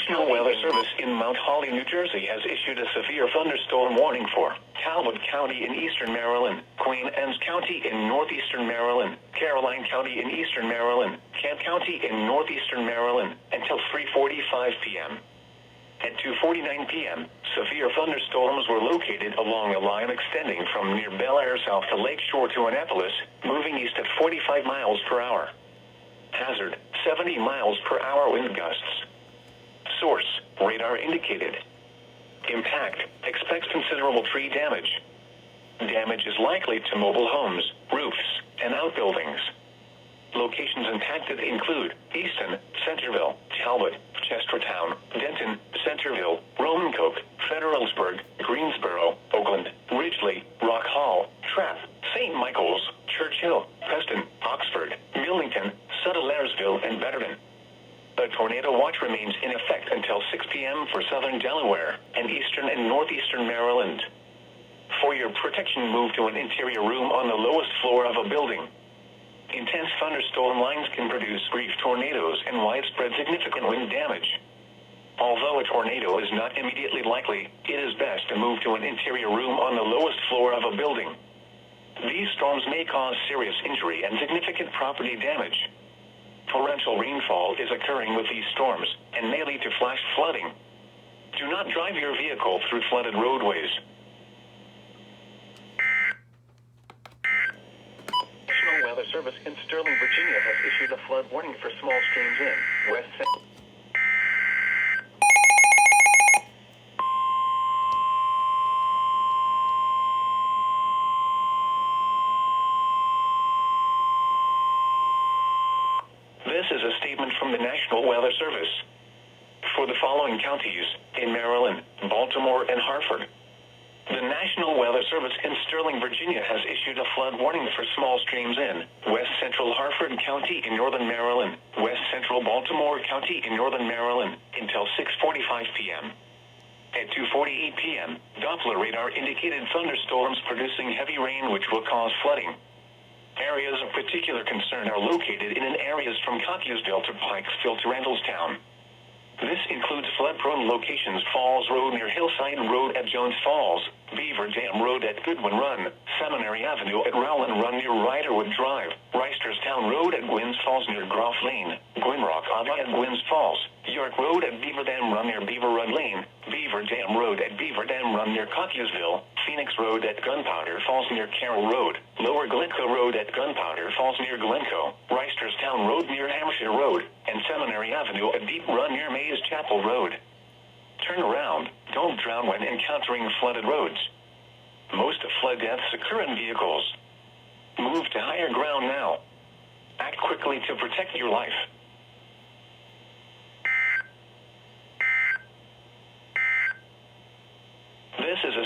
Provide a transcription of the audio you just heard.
National Weather Service in Mount Holly, New Jersey has issued a severe thunderstorm warning for Talbot County in eastern Maryland, Queen Anne's County in northeastern Maryland, Caroline County in eastern Maryland, Kent County in northeastern Maryland, until 3:45 p.m. At 2:49 p.m., severe thunderstorms were located along a line extending from near Bel Air south to Lakeshore to Annapolis, moving east at 45 miles per hour. Hazard, 70 miles per hour wind gusts. Source, radar indicated. Impact, expects considerable tree damage. Damage is likely to mobile homes, roofs, and outbuildings. Locations impacted include Easton, Centerville, Talbot, Chestertown, Denton, Centerville, Romancoke, Federalsburg, Greensboro, Oakland, Ridgely, Rock Hall, Trapp, St. Michael's, Churchill, Preston, Oxford, Millington, Suttlesville, and Betterton. A tornado watch remains in effect until 6 p.m. for southern Delaware and eastern and northeastern Maryland. For your protection, move to an interior room on the lowest floor of a building. Intense thunderstorm lines can produce brief tornadoes and widespread significant wind damage. Although a tornado is not immediately likely, it is best to move to an interior room on the lowest floor of a building. These storms may cause serious injury and significant property damage. Torrential rainfall is occurring with these storms and may lead to flash flooding. Do not drive your vehicle through flooded roadways. National Weather Service in Sterling, Virginia has issued a flood warning for small streams in West Central. This is a statement from the National Weather Service. For the following counties in Maryland, Baltimore, and Harford, the National Weather Service in Sterling, Virginia has issued a flood warning for small streams in West Central Harford County in northern Maryland, West Central Baltimore County in northern Maryland, until 6:45 p.m. At 2:48 p.m., Doppler radar indicated thunderstorms producing heavy rain which will cause flooding. Areas of particular concern are located in areas from Cottiusville to Pikesville to Randallstown. This includes flood-prone locations: Falls Road near Hillside Road at Jones Falls, Beaver Dam Road at Goodwin Run, Seminary Avenue at Rowland Run near Riderwood Drive, Reisterstown Road at Gwynns Falls near Groff Lane, Gwynrock Ave at Gwynns Falls, York Road at Beaver Dam Run near Beaver Run Lane, Beaver Dam Road at Beaver Dam Run near Cottiusville, Phoenix Road at Gunpowder Falls near Carroll Road, Lower Glencoe Road at Gunpowder Falls near Glencoe, Reisterstown Road near Hampshire Road, and Seminary Avenue at Deep Run near Mays Chapel Road. Turn around, don't drown when encountering flooded roads. Most flood deaths occur in vehicles. Move to higher ground now. Act quickly to protect your life. This is a